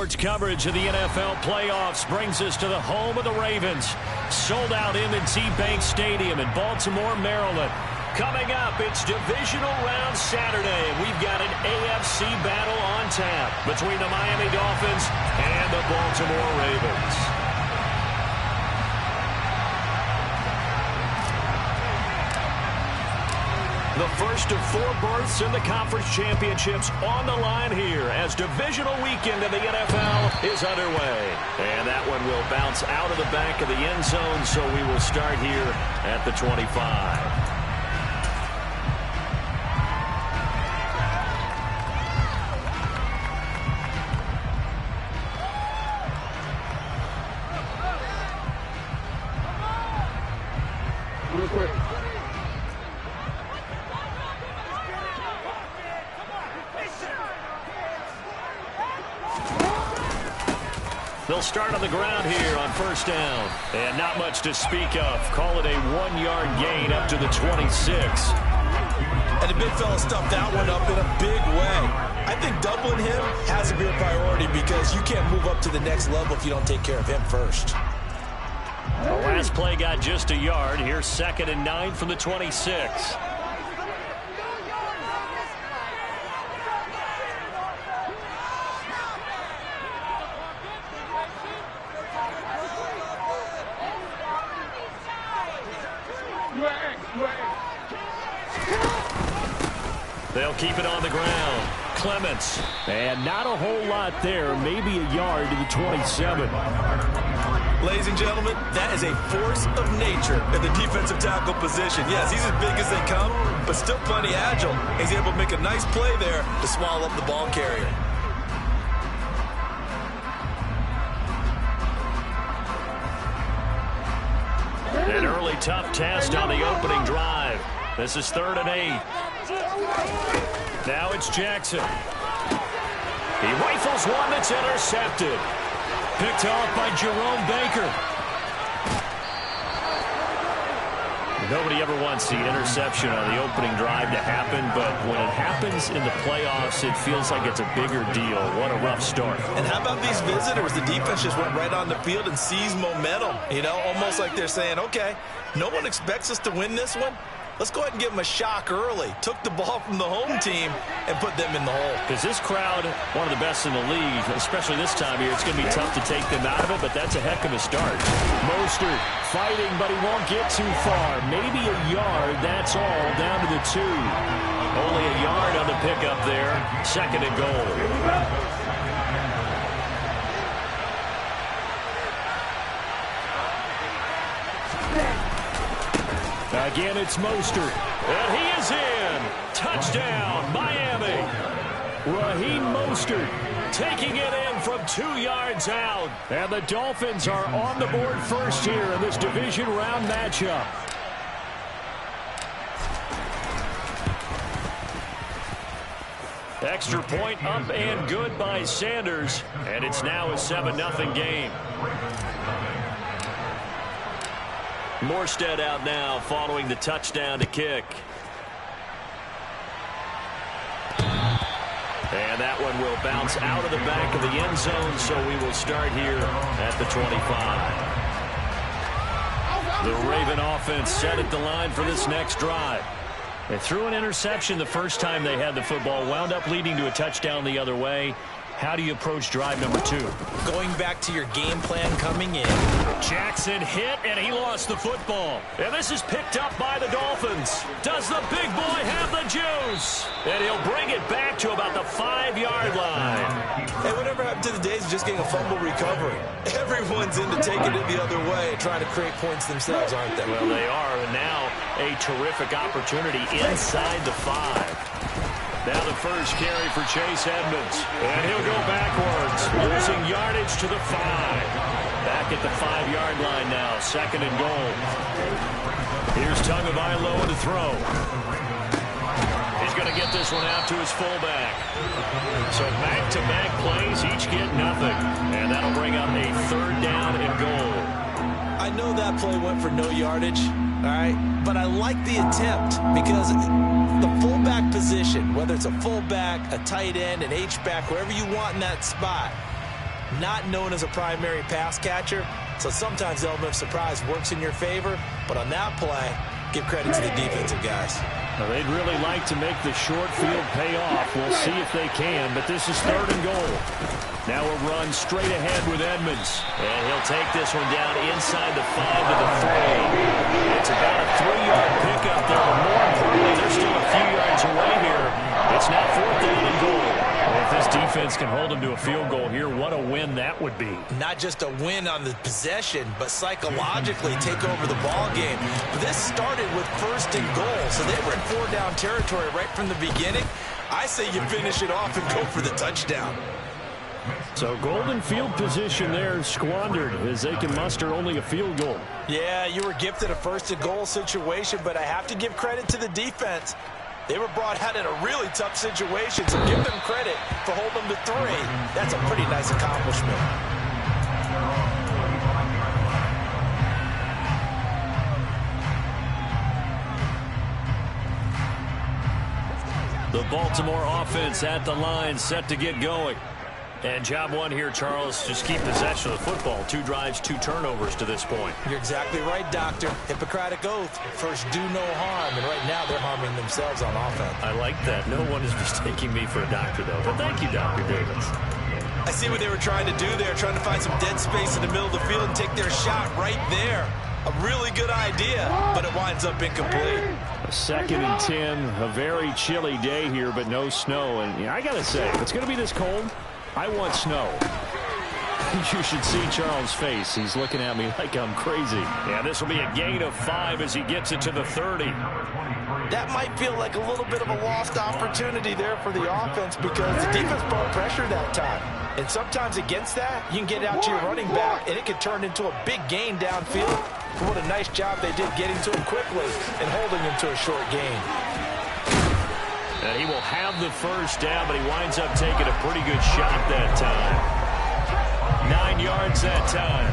Sports coverage of the NFL playoffs brings us to the home of the Ravens. Sold out M&T Bank Stadium in Baltimore, Maryland. Coming up, it's Divisional Round Saturday, and we've got an AFC battle on tap between the Miami Dolphins and the Baltimore Ravens. The first of 4 berths in the conference championships on the line here as divisional weekend in the NFL is underway. And that one will bounce out of the back of the end zone, so we will start here at the 25. Real quick. They'll start on the ground here on first down. And not much to speak of. Call it a 1-yard gain up to the 26. And the big fella stuffed that one up in a big way. I think doubling him has to be a priority because you can't move up to the next level if you don't take care of him first. The last play got just a yard. Here's 2nd and 9 from the 26. They'll keep it on the ground. Clements. And not a whole lot there. Maybe a yard to the 27. Ladies and gentlemen, that is a force of nature in the defensive tackle position. Yes, he's as big as they come, but still plenty agile. He's able to make a nice play there to swallow up the ball carrier. An early tough test on the opening drive. This is 3rd and 8. Now it's Jackson. He rifles one that's intercepted. Picked off by Jerome Baker. Nobody ever wants the interception on the opening drive to happen, but when it happens in the playoffs, it feels like it's a bigger deal. What a rough start. And how about these visitors? The defense just went right on the field and seized momentum. You know, almost like they're saying, okay, no one expects us to win this one. Let's go ahead and give them a shock early. Took the ball from the home team and put them in the hole. Because this crowd, one of the best in the league, especially this time of year, it's going to be tough to take them out of it, but that's a heck of a start. Mostert fighting, but he won't get too far. Maybe a yard, that's all, down to the 2. Only a yard on the pickup there. 2nd and goal. Again, it's Mostert. And he is in. Touchdown, Miami. Raheem Mostert taking it in from 2 yards out. And the Dolphins are on the board first here in this division round matchup. Extra point up and good by Sanders. And it's now a 7-0 game. Morstead out now following the touchdown to kick. And that one will bounce out of the back of the end zone, so we will start here at the 25. The Raven offense set at the line for this next drive. They threw an interception the first time they had the football, wound up leading to a touchdown the other way. How do you approach drive number 2? Going back to your game plan coming in. Jackson hit, and he lost the football. And this is picked up by the Dolphins. Does the big boy have the juice? And he'll bring it back to about the 5-yard line. Hey, whatever happened to the days of just getting a fumble recovery? Everyone's into taking it the other way, trying to create points themselves, aren't they? Well, they are, and now a terrific opportunity inside the 5. Now the first carry for Chase Edmonds. And he'll go backwards, losing yardage to the 5. Back at the 5-yard line now, 2nd and goal. Here's Tagovailoa to throw. He's going to get this one out to his fullback. So back-to-back plays, each get nothing. And that'll bring up a 3rd down and goal. I know that play went for no yardage, all right? But I like the attempt because the fullback position, whether it's a fullback, a tight end, an H-back, wherever you want in that spot, not known as a primary pass catcher, so sometimes the element of surprise works in your favor. But on that play, give credit to the defensive guys. Well, they'd really like to make the short field pay off. We'll see if they can, but this is 3rd and goal. Now a run straight ahead with Edmonds. And he'll take this one down inside the 5 to the 3. It's about a 3-yard pickup there, but more importantly, they're still a few yards away here. It's now 4th down and goal. Well, if this defense can hold them to a field goal here, what a win that would be. Not just a win on the possession, but psychologically take over the ball game. This started with 1st and goal, so they were in 4-down territory right from the beginning. I say you finish it off and go for the touchdown. So golden field position there squandered as they can muster only a field goal. Yeah, you were gifted a 1st and goal situation, but I have to give credit to the defense. They were brought out in a really tough situation, so give them credit for holding them to 3. That's a pretty nice accomplishment. The Baltimore offense at the line, set to get going. And job one here, Charles, just keep possession of the football. 2 drives, 2 turnovers to this point. You're exactly right, Doctor. Hippocratic oath. First, do no harm. And right now, they're harming themselves on offense. I like that. No one is mistaking me for a doctor, though. But thank you, Dr. Davis. I see what they were trying to do there, trying to find some dead space in the middle of the field and take their shot right there. A really good idea, but it winds up incomplete. A 2nd and 10, a very chilly day here, but no snow. And I got to say, if it's going to be this cold, I want snow. You should see Charles' face. He's looking at me like I'm crazy. Yeah, this will be a gain of 5 as he gets it to the 30. That might feel like a little bit of a lost opportunity there for the offense because the defense brought pressure that time. And sometimes against that, you can get out to your running back, and it can turn into a big gain downfield. What a nice job they did getting to him quickly and holding him to a short gain. And he will have the 1st down, but he winds up taking a pretty good shot that time. 9 yards that time.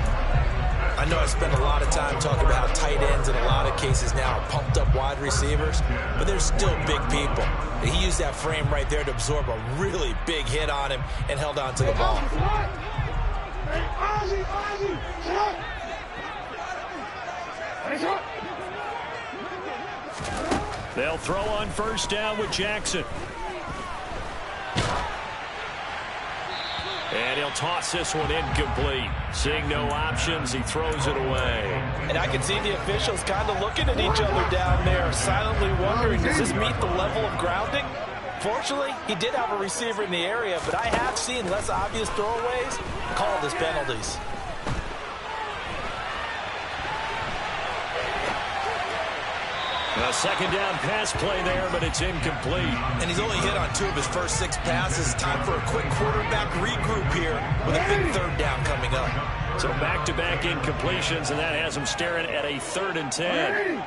I know I spent a lot of time talking about how tight ends in a lot of cases now are pumped up wide receivers, but they're still big people. He used that frame right there to absorb a really big hit on him and held on to the ball. They'll throw on 1st down with Jackson. And he'll toss this one incomplete. Seeing no options, he throws it away. And I can see the officials kind of looking at each other down there, silently wondering, does this meet the level of grounding? Fortunately, he did have a receiver in the area, but I have seen less obvious throwaways called as penalties. A 2nd down pass play there, but it's incomplete. And he's only hit on 2 of his first 6 passes. Time for a quick quarterback regroup here with a big 3rd down coming up. So back-to-back incompletions, and that has him staring at a 3rd and 10.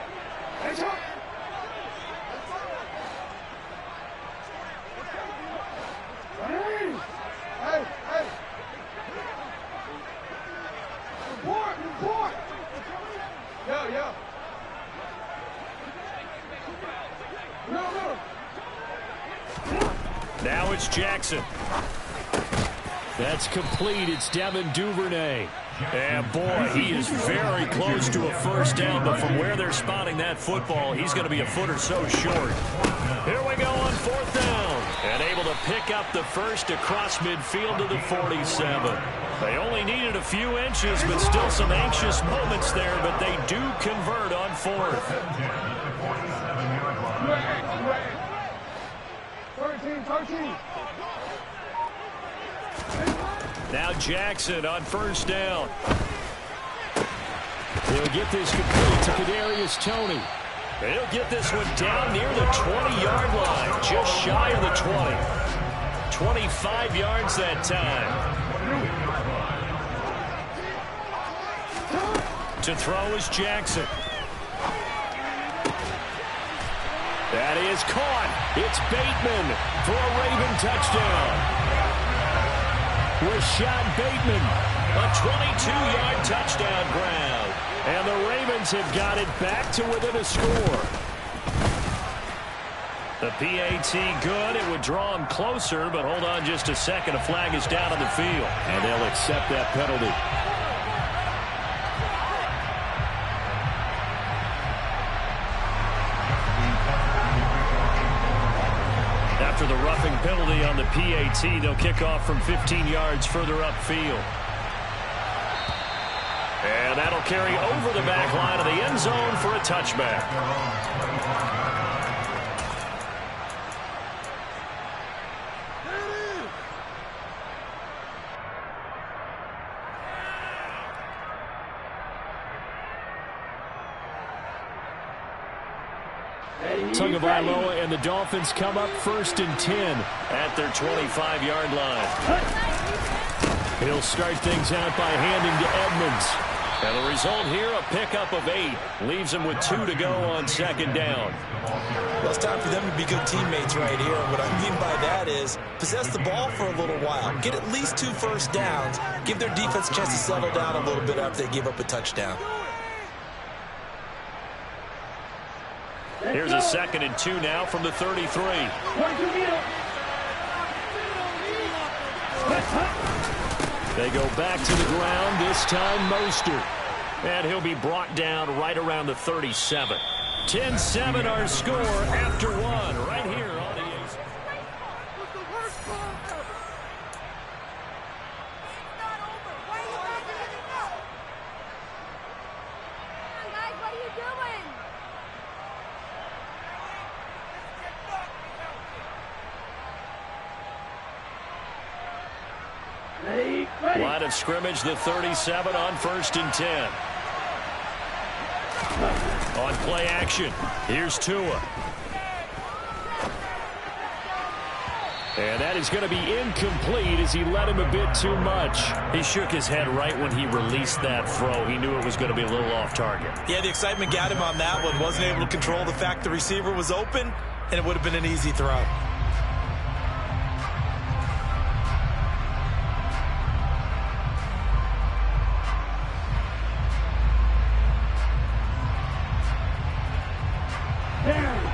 Now it's Jackson. That's complete. It's Devin Duvernay. And boy, he is very close to a 1st down, but from where they're spotting that football, he's going to be a foot or so short. Here we go on 4th down. And able to pick up the 1st across midfield to the 47. They only needed a few inches, but still some anxious moments there, but they do convert on 4th. 13. Now Jackson on 1st down. He'll get this complete to Kadarius Toney. He'll get this one down near the 20-yard line, just shy of the 20. 25 yards that time. To throw is Jackson. That is caught. It's Bateman for a Raven touchdown. Rashad Bateman, a 22-yard touchdown grab. And the Ravens have got it back to within a score. The PAT good. It would draw him closer, but hold on just a second. A flag is down on the field. And they'll accept that penalty. After the roughing penalty on the PAT, they'll kick off from 15 yards further upfield. And that'll carry over the back line of the end zone for a touchback. Tagovailoa and the Dolphins come up 1st and 10 at their 25-yard line. He'll start things out by handing to Edmonds. And the result here, a pickup of 8. Leaves him with 2 to go on 2nd down. Well, it's time for them to be good teammates right here. And what I mean by that is possess the ball for a little while. Get at least 2 first downs. Give their defense a chance to settle down a little bit after they give up a touchdown. Here's a 2nd and 2 now from the 33. They go back to the ground, this time Mostert. And he'll be brought down right around the 37. 10-7 our score after 1 right here on the AC. Line of scrimmage, the 37 on 1st and 10. On play action, here's Tua. And that is going to be incomplete as he led him a bit too much. He shook his head right when he released that throw. He knew it was going to be a little off target. Yeah, the excitement got him on that one. Wasn't able to control the fact the receiver was open, and it would have been an easy throw.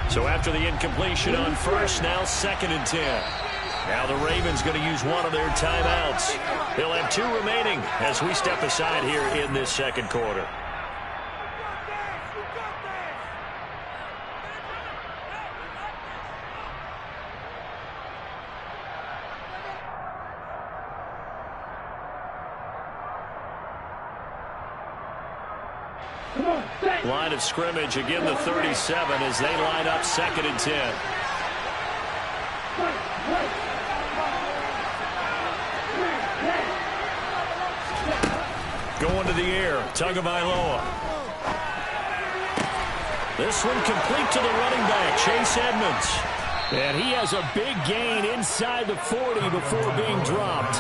So after the incompletion on 1st, now 2nd and 10. Now the Ravens going to use one of their timeouts. They'll have 2 remaining as we step aside here in this 2nd quarter. Line of scrimmage, again the 37 as they line up 2nd and 10. Going to the air, Tagovailoa. This one complete to the running back, Chase Edmonds. And he has a big gain inside the 40 before being dropped.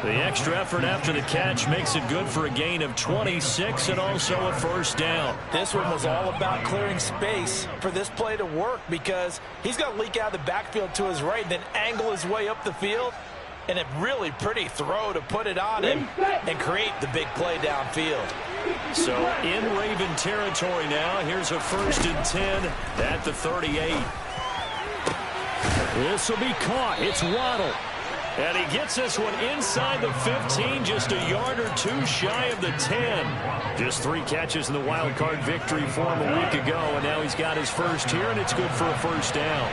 The extra effort after the catch makes it good for a gain of 26 and also a 1st down. This one was all about clearing space for this play to work because he's got to leak out of the backfield to his right and then angle his way up the field. And a really pretty throw to put it on him and create the big play downfield. So in Raven territory now, here's a 1st and 10 at the 38. This will be caught. It's Waddle. And he gets this one inside the 15, just a yard or 2 shy of the 10. Just 3 catches in the wild card victory for him a week ago, and now he's got his 1st here, and it's good for a 1st down.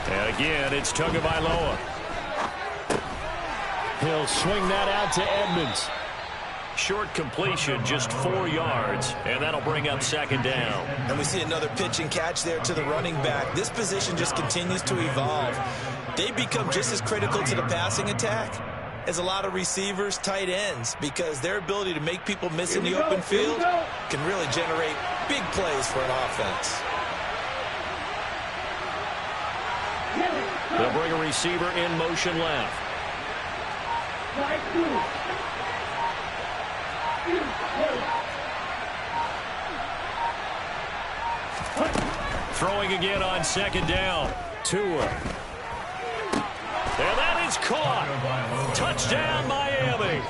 And again, it's Tagovailoa. He'll swing that out to Edmonds. Short completion, just 4 yards, and that'll bring up 2nd down. And we see another pitch and catch there to the running back. This position just continues to evolve. They become just as critical to the passing attack as a lot of receivers, tight ends, because their ability to make people miss in the open field can really generate big plays for an offense. They'll bring a receiver in motion left. Throwing again on 2nd down. Tua. And that is caught. Touchdown, Miami.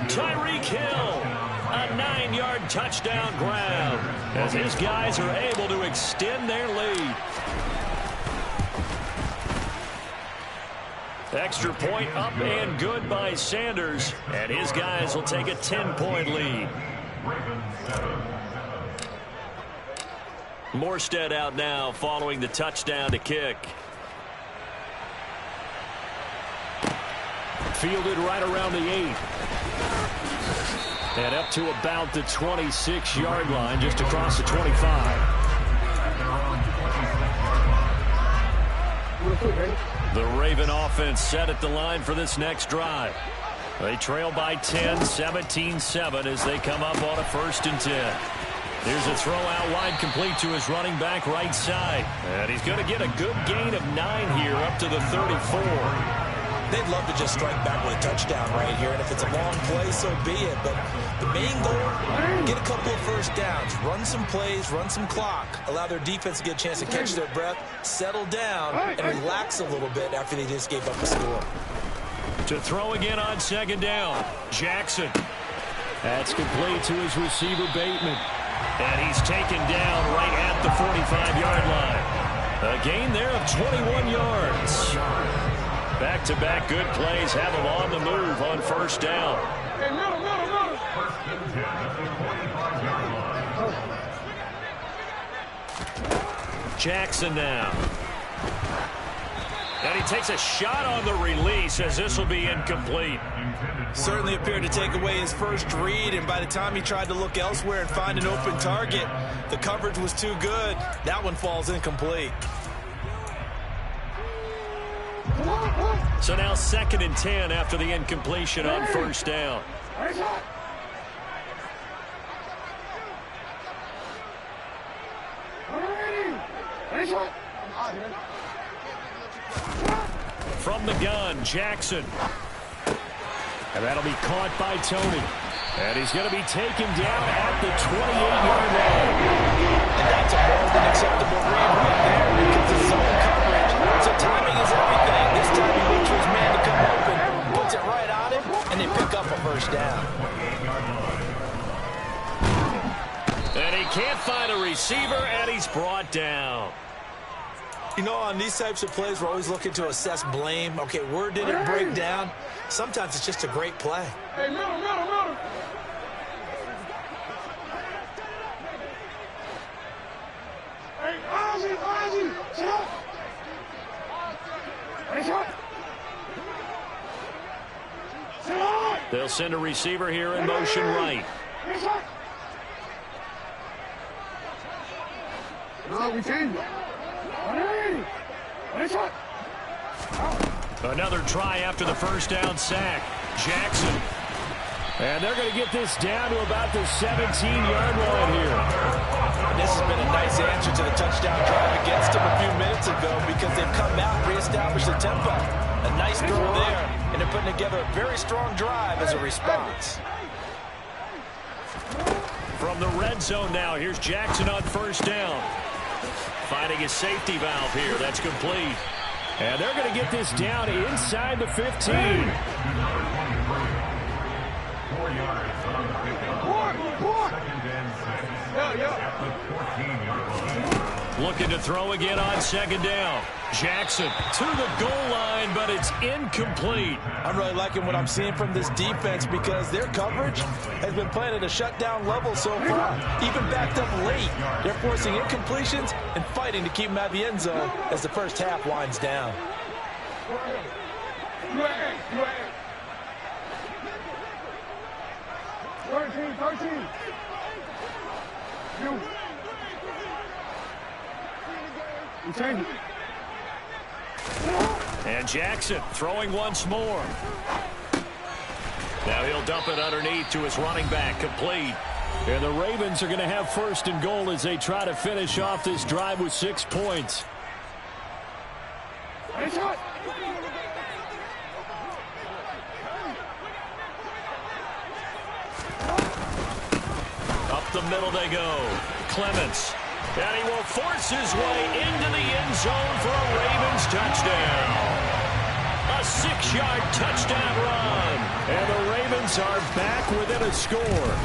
Tyreek Hill. a 9-yard touchdown grab as his guys are able to extend their lead. Extra point up and good by Sanders, and his guys will take a 10-point lead. Morstead out now following the touchdown to kick. Fielded right around the 8. And up to about the 26-yard line, just across the 25. The Raven offense set at the line for this next drive. They trail by 10, 17-7 as they come up on a 1st and 10. Here's a throw out wide, complete to his running back right side. And he's going to get a good gain of 9 here up to the 34. They'd love to just strike back with a touchdown right here, and if it's a long play, so be it. But the main goal, get a couple of first downs, run some plays, run some clock, allow their defense to get a chance to catch their breath, settle down, and relax a little bit after they just gave up a score. To throw again on 2nd down, Jackson. That's complete to his receiver, Bateman. And he's taken down right at the 45-yard line. A gain there of 21 yards. Back-to-back good plays have him on the move on 1st down. Jackson now. And he takes a shot on the release as this will be incomplete. Certainly appeared to take away his first read, and by the time he tried to look elsewhere and find an open target, the coverage was too good. That one falls incomplete. So now 2nd and 10 after the incompletion on 1st down. From the gun, Jackson. And that'll be caught by Tony. And he's going to be taken down at the 28-yard line. And that's a more than acceptable read right there because it's zone coverage. So timing is everything. This time he waits for his man to come open, puts it right on him, and they pick up a 1st down. And he can't find a receiver, and he's brought down. You know, on these types of plays, we're always looking to assess blame. Okay, where did it break down? Sometimes it's just a great play. Hey, middle. Hey, Ozzy, sit up. Sit up. They'll send a receiver here in motion right. No, we change. Another try after the 1st down sack. Jackson. And they're going to get this down to about the 17-yard line here. This has been a nice answer to the touchdown drive against them a few minutes ago because they've come out and reestablished the tempo. A nice throw there, and they're putting together a very strong drive as a response. From the red zone now, here's Jackson on 1st down. Finding a safety valve here. That's complete. And they're going to get this down inside the 15. Looking to throw again on 2nd down. Jackson to the goal line, but it's incomplete. I'm really liking what I'm seeing from this defense because their coverage has been playing at a shutdown level so far. Even backed up late, they're forcing incompletions and fighting to keep them out of the end zone as the 1st half winds down. And Jackson throwing once more. Now he'll dump it underneath to his running back, complete. And the Ravens are going to have 1st and goal as they try to finish off this drive with 6 points. Up the middle they go. Clements. And he will force his way into the end zone for a Ravens touchdown. A 6-yard touchdown run. And the Ravens are back within a score.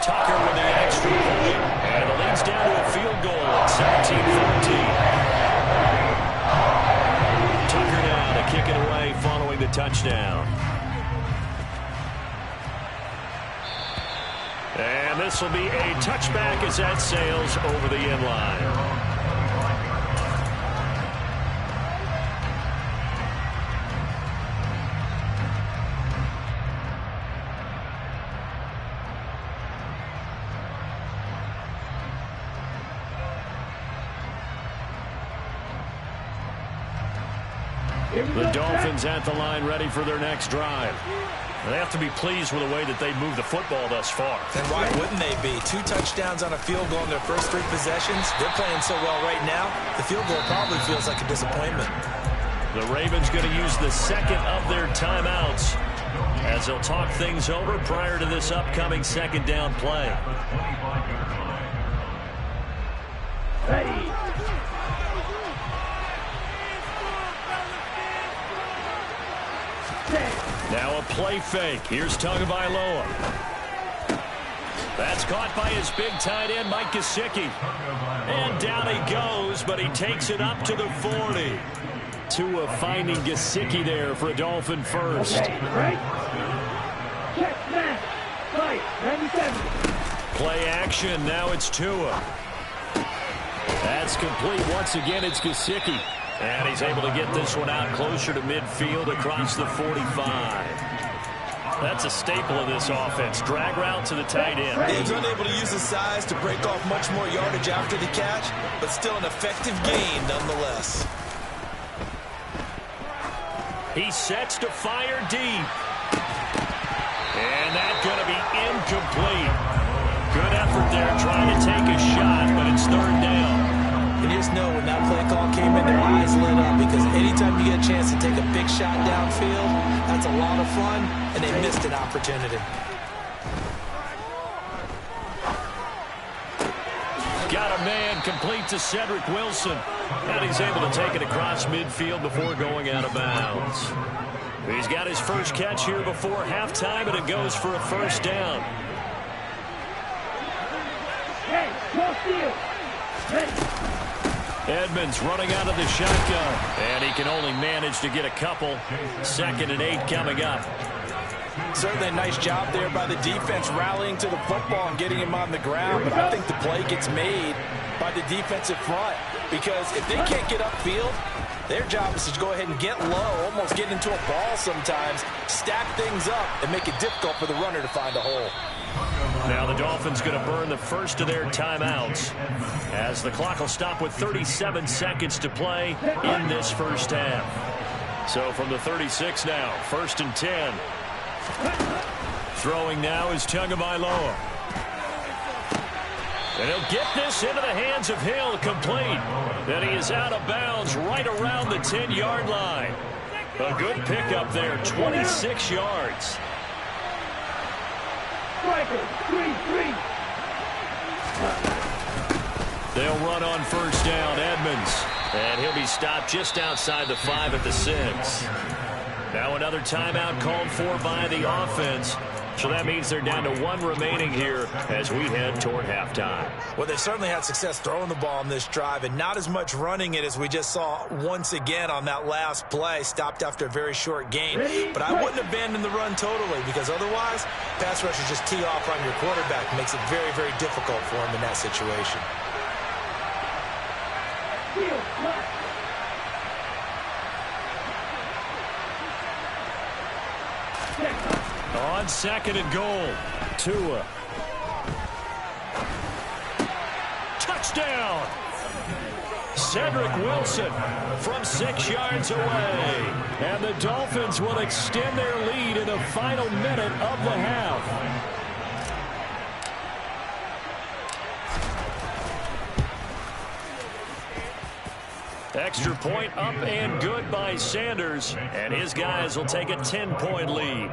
Tucker with the extra point. And the lead's down to a field goal at 17-14. Tucker now to kick it away following the touchdown. And this will be a touchback as that sails over the end line. The Dolphins at the line ready for their next drive. They have to be pleased with the way that they've moved the football thus far. And why wouldn't they be? 2 touchdowns on a field goal in their first 3 possessions. They're playing so well right now, the field goal probably feels like a disappointment. The Ravens going to use the second of their timeouts as they'll talk things over prior to this upcoming second down play. Ready. Now a play fake. Here's Tagovailoa. That's caught by his big tight end, Mike Gesicki. And down he goes, but he takes it up to the 40. Tua finding Gesicki there for a Dolphin first. Okay, right. Check, snap, fight, 97. Play action, now it's Tua. That's complete. Once again, it's Gesicki. And he's able to get this one out closer to midfield across the 45. That's a staple of this offense. Drag route to the tight end. He's unable to use his size to break off much more yardage after the catch, but still an effective gain nonetheless. He sets to fire deep. And that's going to be incomplete. Good effort there trying to take a shot, but it's third down. And you just know when that play call came in, their eyes lit up because anytime you get a chance to take a big shot downfield, that's a lot of fun, and they missed an opportunity. Got a man complete to Cedric Wilson. And he's able to take it across midfield before going out of bounds. He's got his first catch here before halftime, and it goes for a first down. Hey, no steal. Ready. Edmonds running out of the shotgun, and he can only manage to get a couple. 2nd and 8 coming up. Certainly a nice job there by the defense rallying to the football and getting him on the ground, but I think the play gets made by the defensive front because if they can't get upfield, their job is to go ahead and get low, almost get into a ball sometimes, stack things up, and make it difficult for the runner to find a hole. Now the Dolphins going to burn the first of their timeouts as the clock will stop with 37 seconds to play in this first half. So from the 36 now, 1st and 10. Throwing now is Tagovailoa. And he'll get this into the hands of Hill, complete. Then he is out of bounds right around the 10-yard line. A good pickup there, 26 yards. Striker, 3-3. They'll run on first down, Edmonds. And he'll be stopped just outside the 5 at the 6. Now another timeout called for by the offense. So that means they're down to 1 remaining here as we head toward halftime. Well, they certainly had success throwing the ball on this drive and not as much running it as we just saw once again on that last play, stopped after a very short gain. But I wouldn't abandon the run totally because otherwise, pass rushers just tee off on your quarterback. Makes it very, very difficult for him in that situation. On 2nd and goal, Tua. Touchdown! Cedric Wilson from 6 yards away. And the Dolphins will extend their lead in the final minute of the half. Extra point up and good by Sanders. And his guys will take a 10-point lead.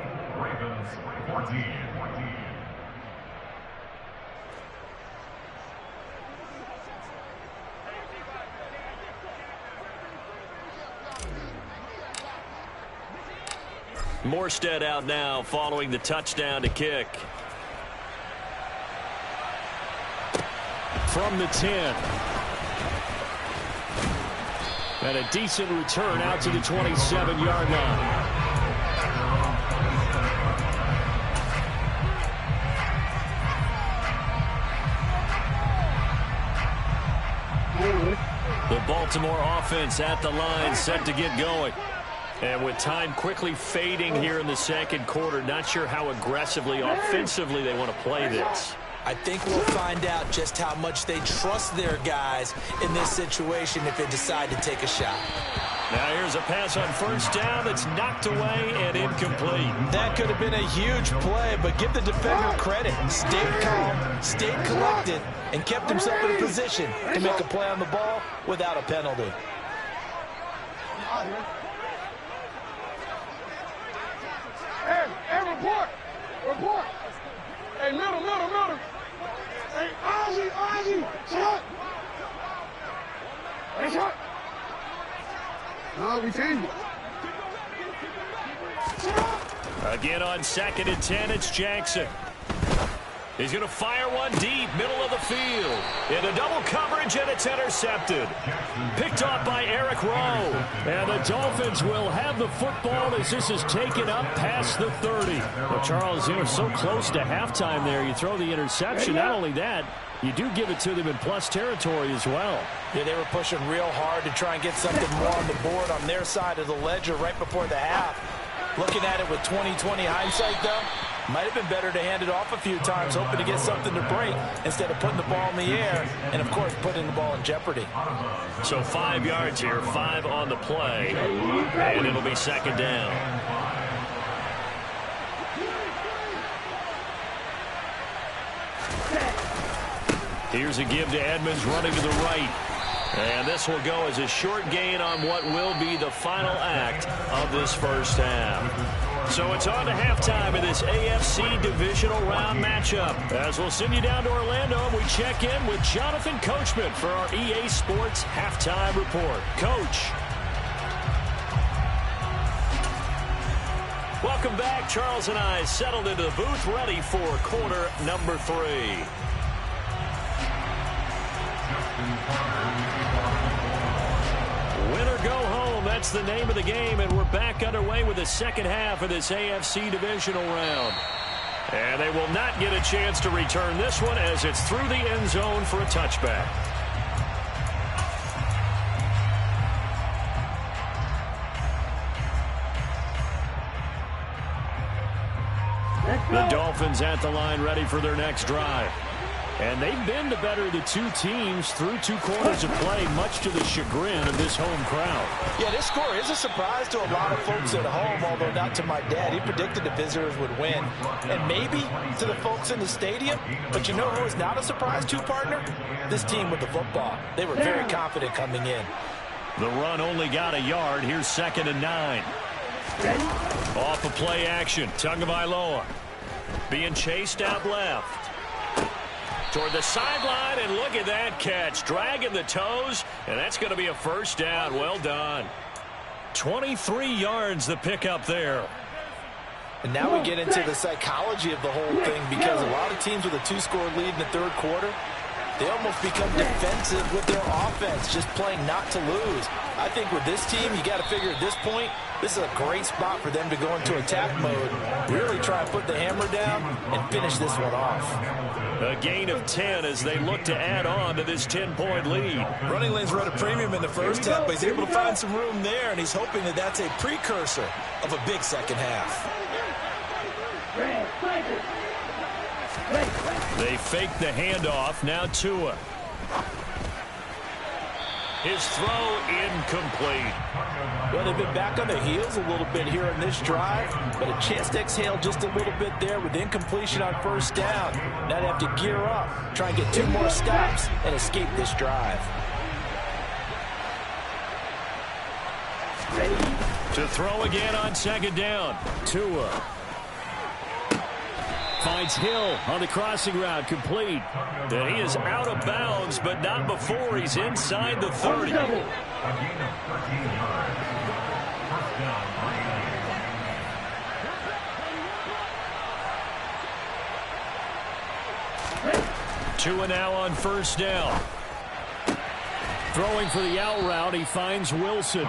Morstead out now following the touchdown to kick. from the 10. And a decent return out to the 27-yard line. The Baltimore offense at the line, set to get going. And with time quickly fading here in the second quarter, not sure how aggressively, offensively they want to play this. I think we'll find out just how much they trust their guys in this situation if they decide to take a shot. Now here's a pass on first down that's knocked away and incomplete. That could have been a huge play, but give the defender credit. Stayed calm, stayed collected, and kept himself in a position to make a play on the ball without a penalty. Hey, report. Hey, middle. Hey, Ozzy, shut. Hey, shut. No, we changed it. Again on 2nd and 10, it's Jackson. He's going to fire one deep, middle of the field. Into double coverage, and it's intercepted. Picked off by Eric Rowe. And the Dolphins will have the football as this is taken up past the 30. Well, Charles, they were so close to halftime there. You throw the interception. Not only that, you do give it to them in plus territory as well. Yeah, they were pushing real hard to try and get something more on the board on their side of the ledger right before the half. Looking at it with 20/20 hindsight, though, might have been better to hand it off a few times, hoping to get something to break instead of putting the ball in the air and, of course, putting the ball in jeopardy. So 5 yards here, 5 on the play, and it'll be 2nd down. Here's a give to Edmonds running to the right. And this will go as a short gain on what will be the final act of this first half. So it's on to halftime in this AFC Divisional Round matchup. As we'll send you down to Orlando, and we check in with Jonathan Coachman for our EA Sports Halftime Report. Coach. Welcome back. Charles and I settled into the booth, ready for quarter number 3. Win or go home, that's the name of the game, and we're back underway with the second half of this AFC Divisional Round. And they will not get a chance to return this one as it's through the end zone for a touchback. The Dolphins at the line ready for their next drive. And they've been the better of the two teams through 2 quarters of play, much to the chagrin of this home crowd. Yeah, this score is a surprise to a lot of folks at home, although not to my dad. He predicted the visitors would win. And maybe to the folks in the stadium. But you know who is not a surprise to, partner? This team with the football. They were very confident coming in. The run only got a yard. Here's 2nd and 9. Off of play action. Tagovailoa being chased out left. Toward the sideline, and look at that catch. Dragging the toes, and that's going to be a first down. Well done. 23 yards the pickup there. And now we get into the psychology of the whole thing, because a lot of teams with a 2-score lead in the third quarter, they almost become defensive with their offense, just playing not to lose. I think with this team, you got to figure at this point, this is a great spot for them to go into attack mode, really try and put the hammer down and finish this one off. A gain of 10 as they look to add on to this 10-point lead. Running lanes were at a premium in the first half, but he's able to find some room there, and he's hoping that that's a precursor of a big second half. They fake the handoff. Now Tua. His throw incomplete. Well, they've been back on their heels a little bit here in this drive, but a chance to exhale just a little bit there with incompletion on first down. Now they have to gear up, try and get 2 more stops and escape this drive. To throw again on 2nd down. Tua. Finds Hill on the crossing route, complete. And he is out of bounds, but not before he's inside the 30. Tua now on first down. Throwing for the out route, he finds Wilson.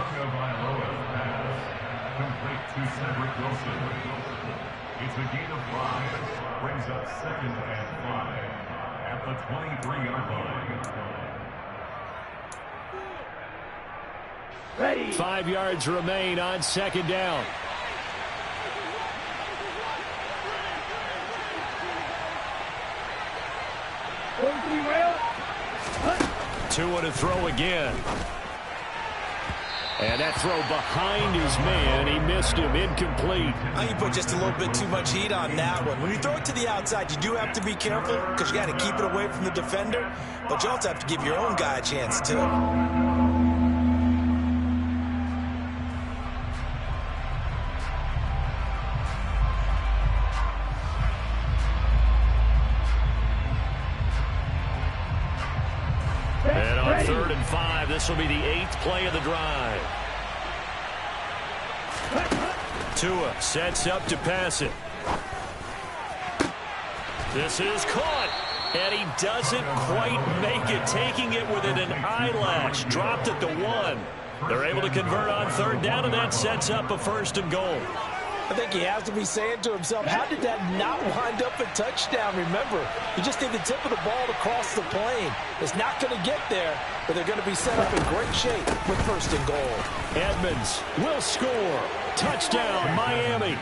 It's a gain of 5. Brings up 2nd and 5 at the 23-yard line. Ready. 5 yards remain on 2nd down. Tua to throw again. And that throw behind his man. He missed him. Incomplete. I think you put just a little bit too much heat on that one. When you throw it to the outside, you do have to be careful because you got to keep it away from the defender. But you also have to give your own guy a chance, too. And on 3rd and 5, this will be the 8th play of the drive. Tua sets up to pass it. This is caught. And he doesn't quite make it, taking it within an eyelash. Dropped at the 1. They're able to convert on 3rd down, and that sets up a 1st and goal. I think he has to be saying to himself, how did that not wind up a touchdown? Remember, he just need the tip of the ball to cross the plane. It's not going to get there, but they're going to be set up in great shape with 1st and goal. Edmonds will score. Touchdown, Miami.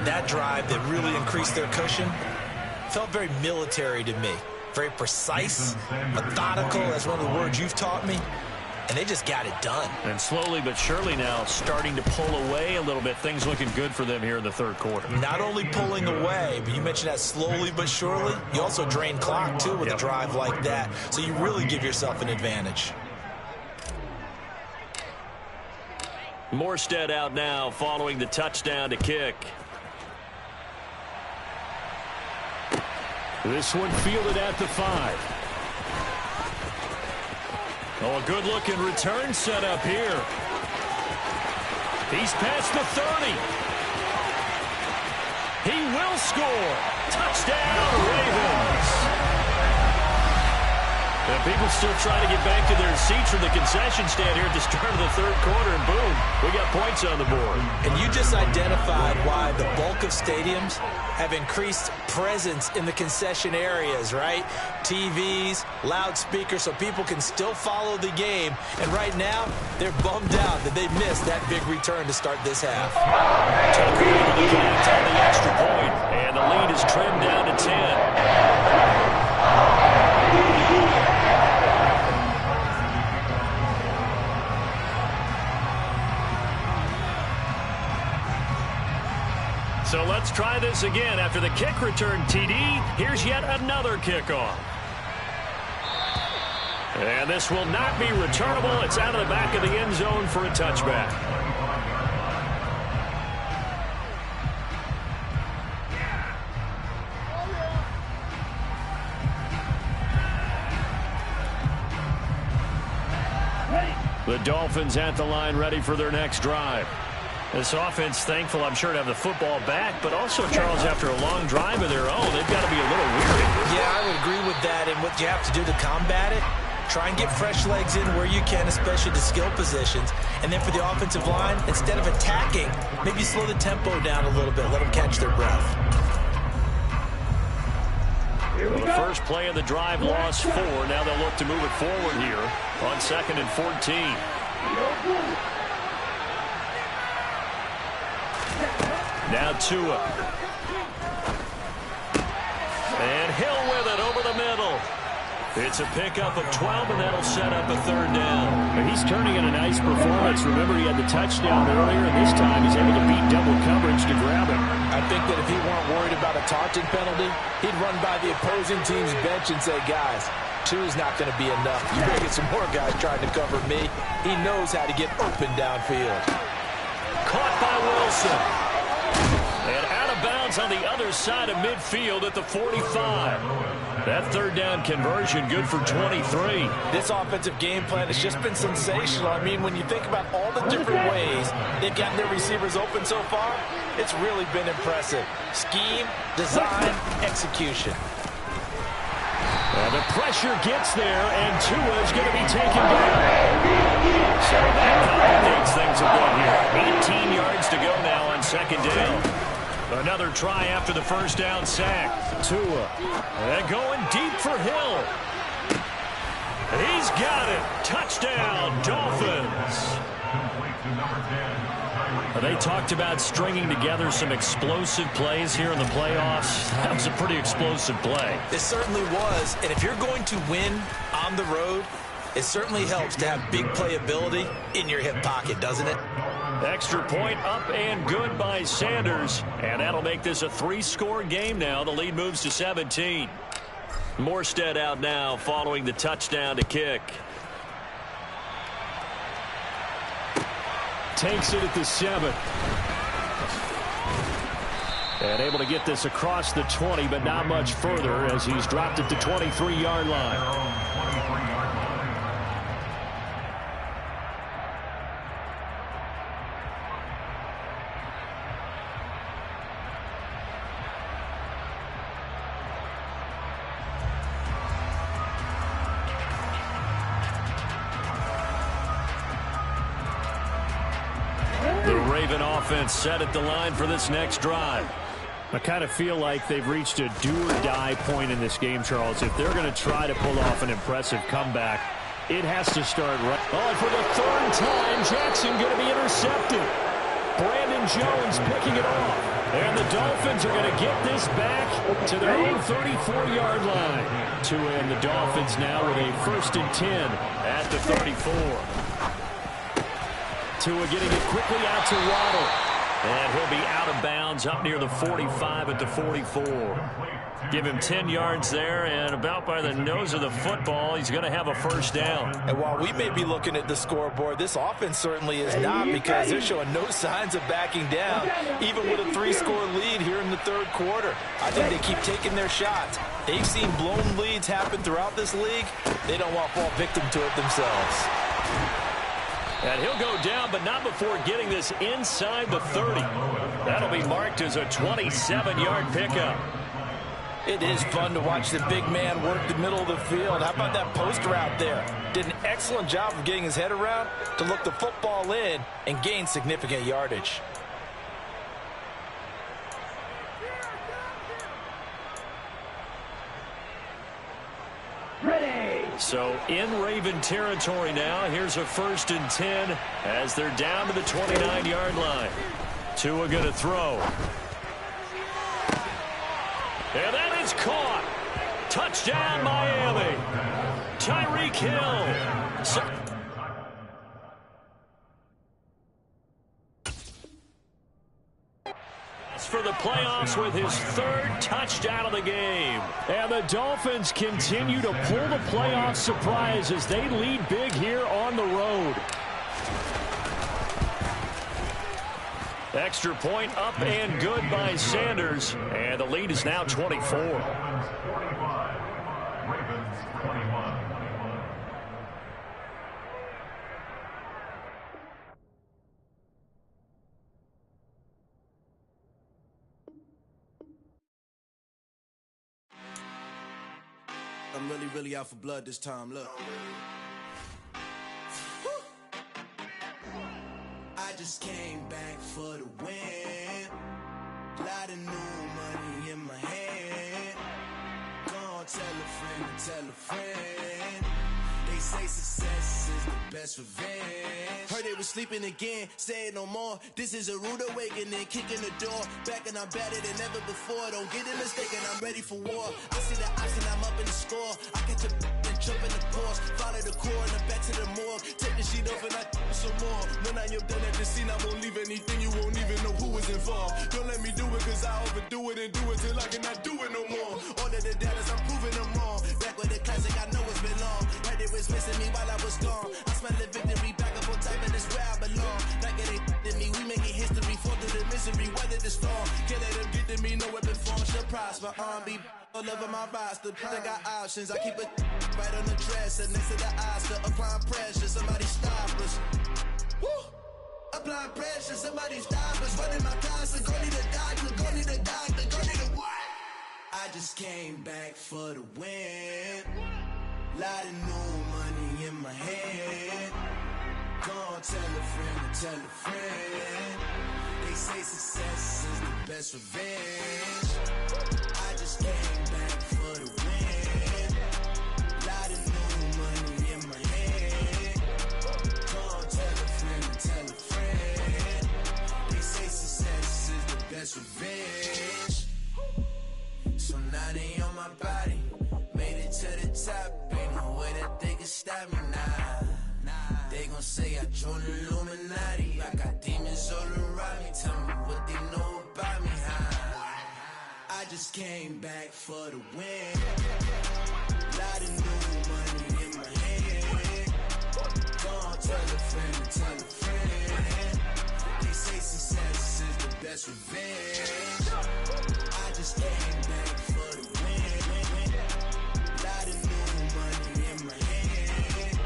That drive that really increased their cushion felt very military to me. Very precise, methodical. That's one of the words you've taught me. And they just got it done. And slowly but surely now starting to pull away a little bit. Things looking good for them here in the 3rd quarter. Not only pulling away, but you mentioned that slowly but surely. You also drain clock, too, with a drive like that. So you really give yourself an advantage. Morstead out now following the touchdown to kick. This one fielded at the 5. Oh, a good-looking return set up here. He's past the 30. He will score. Touchdown, Ravens. And people still trying to get back to their seats from the concession stand here at the start of the 3rd quarter, and boom, we got points on the board. And you just identified why the bulk of stadiums have increased presence in the concession areas, right? TVs, loudspeakers, so people can still follow the game. And right now, they're bummed out that they missed that big return to start this half. Tucker able to connect on the extra point, and the lead is trimmed down to 10. So let's try this again. After the kick return TD, here's yet another kickoff. And this will not be returnable. It's out of the back of the end zone for a touchback. The Dolphins at the line ready for their next drive. This offense, thankful, I'm sure, to have the football back, but also, Charles, after a long drive of their own, they've got to be a little weary. Yeah, I would agree with that, and what you have to do to combat it, try and get fresh legs in where you can, especially the skill positions. And then for the offensive line, instead of attacking, maybe slow the tempo down a little bit, let them catch their breath. Well, the first play of the drive lost 4. Now they'll look to move it forward here on 2nd and 14. Now Tua. And Hill with it over the middle. It's a pickup of 12, and that'll set up a 3rd down. He's turning in a nice performance. Remember, he had the touchdown earlier, and this time he's able to beat double coverage to grab him. I think that if he weren't worried about a taunting penalty, he'd run by the opposing team's bench and say, guys, 2 is not going to be enough. You better get some more guys trying to cover me. He knows how to get open downfield. Caught by Wilson. And out of bounds on the other side of midfield at the 45. That 3rd down conversion good for 23. This offensive game plan has just been sensational. I mean, when you think about all the different ways they've gotten their receivers open so far, it's really been impressive. Scheme, design, execution. And the pressure gets there, and Tua is going to be taken down. So that complicates things a bit here. 18 yards to go now on second down. Another try after the first down sack. Tua. And going deep for Hill. He's got it. Touchdown, Dolphins. They talked about stringing together some explosive plays here in the playoffs. That was a pretty explosive play. It certainly was. And if you're going to win on the road, it certainly helps to have big playability in your hip pocket, doesn't it? Extra point up and good by Sanders. And that'll make this a 3-score game now. The lead moves to 17. Morstead out now following the touchdown to kick. Takes it at the 7. And able to get this across the 20, but not much further as he's dropped it to 23-yard line. Offense set at the line for this next drive. I kind of feel like they've reached a do-or-die point in this game, Charles. If they're going to try to pull off an impressive comeback, it has to start right. Oh, and for the 3rd time, Jackson going to be intercepted. Brandon Jones picking it off. And the Dolphins are going to get this back to their own 34-yard line. Tua and the Dolphins now with a 1st and 10 at the 34. Tua getting it quickly out to Waddle. And he'll be out of bounds up near the 45 at the 44. Give him 10 yards there, and about by the nose of the football, he's going to have a 1st down. And while we may be looking at the scoreboard, this offense certainly is not, because they're showing no signs of backing down, even with a 3-score lead here in the 3rd quarter. I think they keep taking their shots. They've seen blown leads happen throughout this league. They don't want to fall victim to it themselves. And he'll go down, but not before getting this inside the 30. That'll be marked as a 27-yard pickup. It is fun to watch the big man work the middle of the field. How about that post route there? Did an excellent job of getting his head around to look the football in and gain significant yardage. So in Raven territory now, here's a 1st and 10 as they're down to the 29-yard line. Tua going to throw. And that is caught. Touchdown, Miami. Tyreek Hill. For the playoffs with his 3rd touchdown of the game. And the Dolphins continue to pull the playoff surprise as they lead big here on the road. Extra point up and good by Sanders. And the lead is now 24. Ravens 21. I'm really out for blood this time, look. I just came back for the win. Lot of new money in my hand. Gonna tell a friend to tell a friend. They say success is the best revenge. Heard they was sleeping again, say it no more. This is a rude awakening, kicking the door. Back and I'm better than ever before. Don't get it mistaken, I'm ready for war. I see the option, I'm up in the score. I catch a and jump in the course. Follow the core and the back to the morgue. Take the sheet off and I some more. When I am done at the scene, I won't leave anything. You won't even know who was involved. Don't let me do it, cause I overdo it and do it till I cannot do it no more. All of the doubters, I'm proving them wrong. Back with the classic, I know it's been long. Heard they was missing me while I was gone. I smell the victory back up on top, and it's where I belong. Like it ain't to me, we making history. Fall through the misery, weather the storm. Can't let them get to me, no weapon form should prosper. R&B all over my roster. I got options, I keep it right on the dresser. Next to the Oscar, applying pressure, somebody stop us. Woo! Applying pressure, somebody stop us. Running my closet, go need a doctor, go need a doctor, go need a what? I I just came back for the win. Lot of new money in my hand. Gonna tell a friend to tell a friend. They say success is the best revenge. I just came back for the win. Lot of new money in my hand. Gonna tell a friend to tell a friend. They say success is the best revenge. So now they on my body. Made it to the top. Ain't no way that they can stop me now. They gon' say I joined the Illuminati. I got demons all around me. Tell me what they know about me, huh? I just came back for the win. Lot of new money in my hand. Gonna tell a friend to tell a friend. They say success is the best revenge. I just came back for the win. Lot of new money in my hand.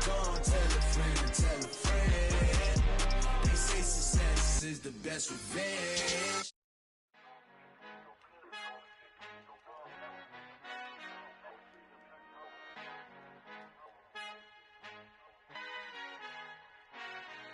Gonna tell a friend to tell a friend. They say success is the best revenge.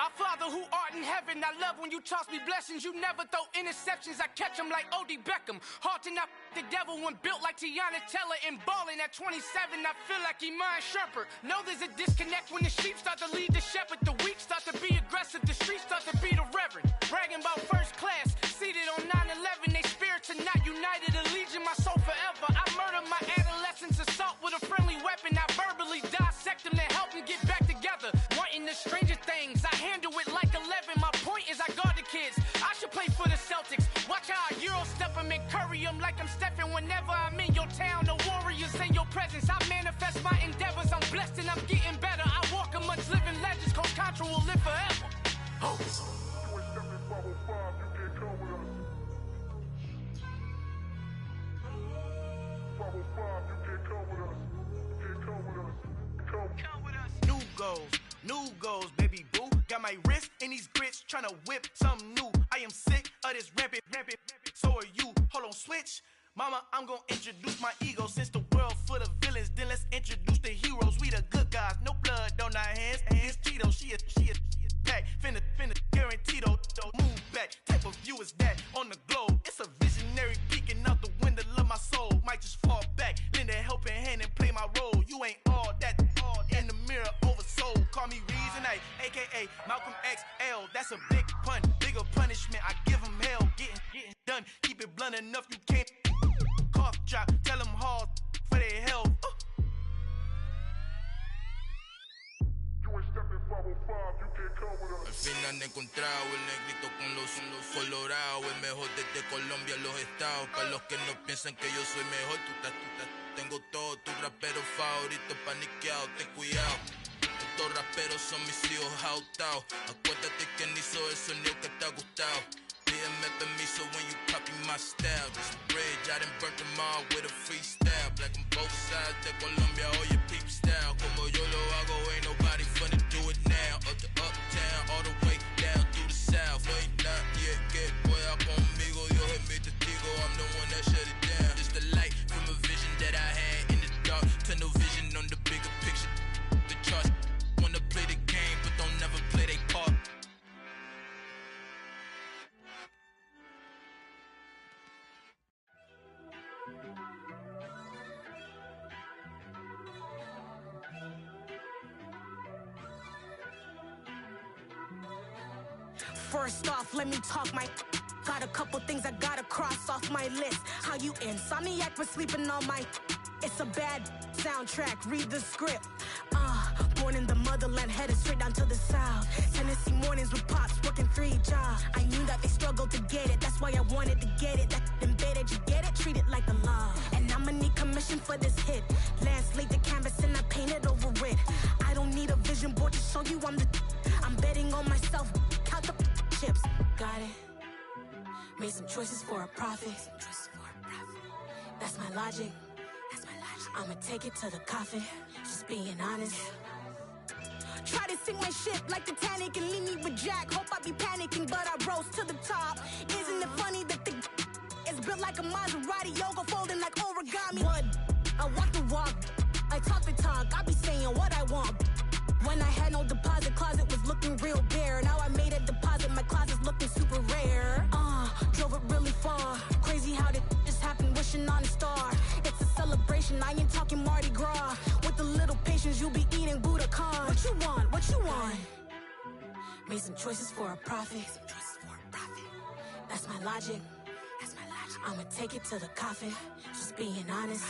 Our Father who art in heaven, I love when you toss me blessings. You never throw interceptions, I catch them like O.D. Beckham. Hard to not the devil when built like Tiana Teller. And balling at 27, I feel like Iman Shumpert. Know there's a disconnect when the sheep start to lead the shepherd. The weak start to be aggressive, the streets start to be the reverend. Bragging about first class, seated on 9/11. They spirits are not united, a legion, my soul forever. I murder my adolescence, assault with a friendly weapon. I verbally dissect them to help them get back together. Wanting the stranger things, I handle it like 11. My point is I guard the kids. I should play for the Celtics. Watch how I Euro step them and curry them like I'm Stephen. Whenever I'm in your town, the Warriors in your presence. I manifest my endeavors. I'm blessed and I'm getting better. I walk amongst living legends. Coach Contra will live forever. Oh. New goals, baby boo. Got my wrist in these grits, tryna whip something new. I am sick of this rampant. So are you. Hold on, switch. Mama, I'm gonna introduce my ego. Since the world full of villains, then let's introduce the heroes. We the good guys, no blood on our hands. Hands Cheeto, she is back. Finna, guaranteed, move back. Type of view is that on the globe? It's a visionary peeking out the window of my soul. Might just fall back, lend a helping hand and play my role. You ain't all that in the mirror oversold. Call me Reason A, aka Malcolm XL. That's a big pun, bigger punishment. I give him hell, getting done. Keep it blunt enough, you can't cough drop. Tell them hard for their health. Al fin han encontrado el negrito con los colorados. El mejor desde Colombia a los estados. Para los que no piensan que yo soy mejor, tengo todo, tus raperos favoritos paniqueados, ten cuidado. Estos raperos son mis hijos jautados. Acuérdate quién hizo el sonido que te ha gustado. Pídeme permiso when you copy my style. This bridge, I done burnt them all with a freestyle. Black on both sides de Colombia, oye peep style. Como yo lo hago, ain't nobody finna do it now. Up to uptown, all the way down through the south. No hay nadie que pueda conmigo, Dios es mi testigo. I'm the one that shut it down. Just the light from a vision that I had in the dark. Tunnel vision on the bigger picture. The charts wanna play the game, but don't never play their part. First off, let me talk my. Got a couple things I gotta cross off my list. How you insomniac for sleeping on my. It's a bad soundtrack, read the script. Born in the motherland, headed straight down to the south. Tennessee mornings with pops, working 3 jobs. I knew that they struggled to get it, that's why I wanted to get it. That embedded, you get it? Treat it like the law. And I'ma need commission for this hit. Lance laid the canvas and I painted over it. I don't need a vision board to show you I'm betting on myself, count the chips. Got it. Made some choices for a profit. That's my logic. I'ma take it to the coffin, just being honest. Try to sink my ship like Titanic and leave me with Jack. Hope I be panicking, but I rose to the top. Isn't it funny that the is built like a Maserati? Yoga fold walk. I talk the talk, I be saying what I want. When I had no deposit, closet was looking real bare. Now I made a deposit, my closet's looking super rare. Drove it really far. Crazy how did just happen, wishing on a star. It's a celebration, I ain't talking Mardi Gras. With a little patience, you'll be eating Budokan. What you want? What you want? Made some choices for a profit. That's my logic. I'ma take it to the coffin. Just being honest.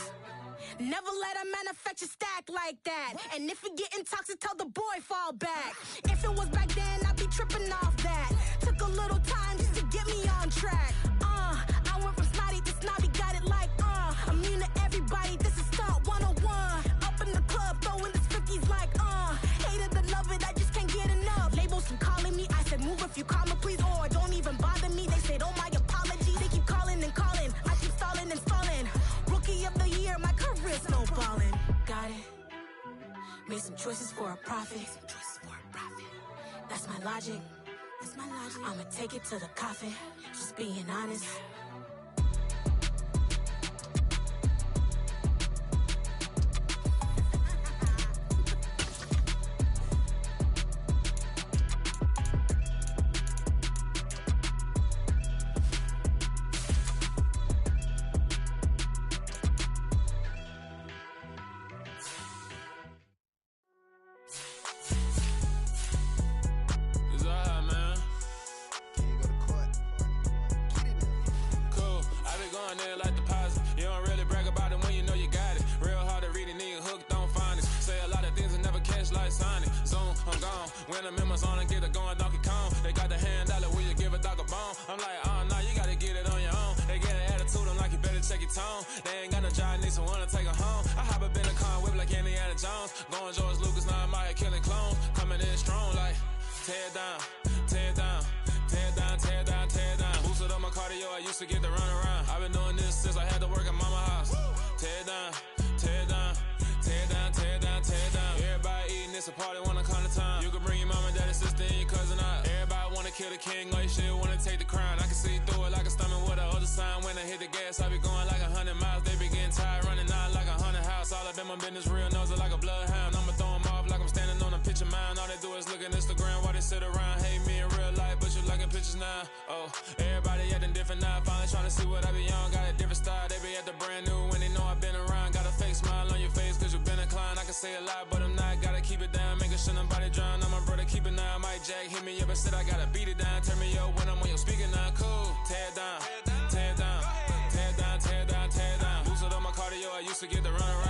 Never let a manufacture stack like that. And if it getting toxic, tell the boy fall back. If it was back then, I'd be tripping off that. Took a little time just to get me on track. I went from snotty to snobby, got it like immune to everybody, this is stunt 101. Up in the club, throwing this 50s like hate it, I love it, I just can't get enough. Labels keep calling me, I said move if you call me please, or don't even bother me. They said oh my apologies, they keep calling and calling. I keep stalling and stalling. Rookie of the year, my career's no ballin'. Got it. Made some choices for a profit. That's my logic. I'ma take it to the coffin. Just being honest. When I'm in my zone and get it going Donkey Kong. They got the hand dollar, will you give a dog a bone? I'm like, oh, no, you gotta get it on your own. They get an attitude, I'm like, you better check your tone. They ain't got no job, need someone to take her home. I hop up in a car, whip like Indiana Jones. Going George Lucas, now I'm out here killing clones. Coming in strong like, tear down, tear down, tear down, tear down, tear down. Boosted up my cardio, I used to get the run around. I've been doing this since I had to work at mama house. Tear down, tear down, tear down, tear down, tear down. Everybody eating, it's a party, wanna come to time. You can bring your mama, daddy, sister, and your cousin out. Everybody wanna kill the king, like shit, wanna take the crown. I can see through it like a stomach with a other sign. When I hit the gas, I be going like 100 miles. They be getting tired, running out like 100 house. All up in my business, real nose like a bloodhound. I'ma throw them off like I'm standing on a picture mound. All they do is look at Instagram while they sit around. Hate me in real life, but you liking pictures now. Oh, everybody acting different now. Finally trying to see what I be on. Got a different style, they be at the brand new when they know I've been around. Got a fake smile on your face cause you been inclined. I can say a lot, but I'm not. Gotta keep it down, making sure nobody drown. I'm my brother, keep it now. Mike Jack hit me up and said I gotta beat it down. Turn me up when I'm on your speaker now. Cool, tear down, tear down, tear down, tear down, tear down. Boosted up my cardio, I used to get the run around.